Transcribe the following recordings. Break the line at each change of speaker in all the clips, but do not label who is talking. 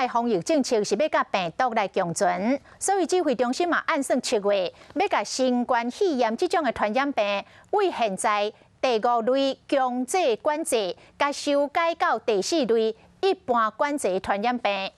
的防疫政策是要甲病毒来共存，所以指挥中心嘛按算7月要甲新冠肺炎这种的传染病，为现在第5类强制管制，甲修改到第4类一般管制传染病。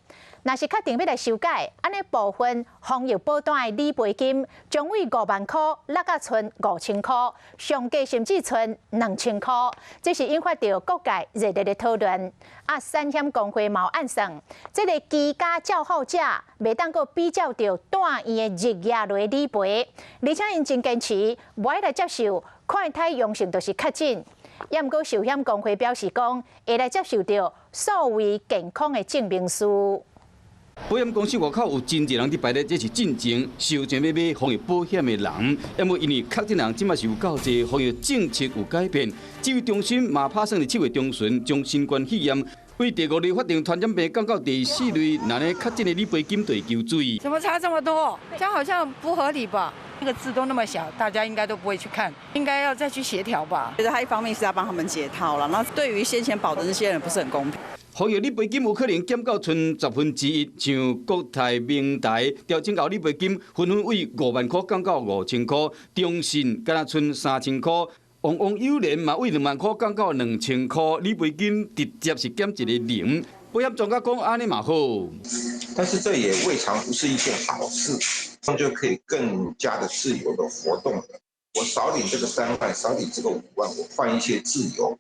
若是确定要来修改，安尼部分防疫保单的理赔金将为5万块落甲剩5000块，上计甚至剩2000块。这是引发到各界热烈的讨论。产险工会嘛按算，这个居家照护者袂当个比较到住院的日夜类理赔，而且因真坚持无爱来接受快筛阳性就是确诊。也毋过寿险工会表示讲，会来接受到所谓健康的证明书。
保险公司外口有真侪人伫排队，这是进前收钱要买防疫保险的人。因为确诊人即马是有够侪，防疫政策有改变。指挥中心嘛打算伫7月中旬将新冠肺炎为第5类法定传染病降到第4类，那呢确诊的理赔金就会求水。
怎么差这么多？这样好像不合理吧？那个字都那么小，大家应该都不会去看，应该要再去协调吧？
觉得他一方面是要帮他们解套了，然后对于先前保的那些人不是很公平。
防疫理赔金有可能减到剩1/10，像国泰、明台调整后理赔金纷纷为5万块降到5000块，中信敢若剩3000块，旺旺友联嘛为2万块降到2000块，理赔金直接是减一个0。保险专家讲安尼嘛好，
但是这也未尝不是一件好事，这样就可以更加的自由的活动了。我少领这个3万，少领这个5万，我换一些自由，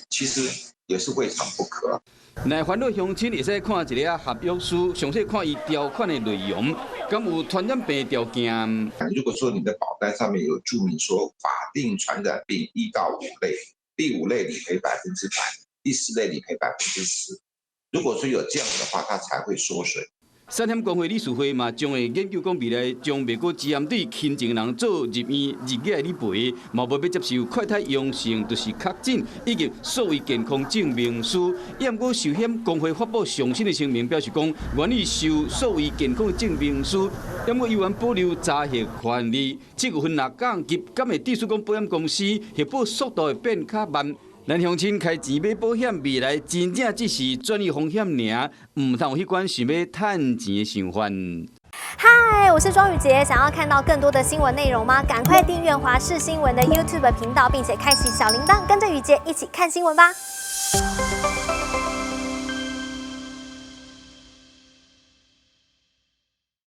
其实也是未尝不可。
来烦恼乡亲会使看一个合约书，详细看伊条款的内容，敢有传染病条件。
如果说你的保单上面有注明说法定传染病1到5类，第5类理赔100%，第4类理赔10%。如果说有这样的话，它才会缩水。
产险工会理事会嘛，将会研究讲未来将袂过只针对轻症人做入院日夜理赔，嘛无要接受快筛阳性就是确诊以及所谓健康证明书。也毋过寿险工会发布上新的声明，表示讲愿意收所谓健康的证明书，也毋过依然保留查核权利。7月份若降级，敢会致使讲保险公司核保速度会变较慢。咱乡亲开钱买保险，未来真正只是转移风险尔，唔通有迄款想要趁钱的想法。
嗨，我是庄宇杰，想要看到更多的新闻内容吗？赶快订阅华视新闻的 YouTube 频道，并且开启小铃铛，跟着宇杰一起看新闻吧。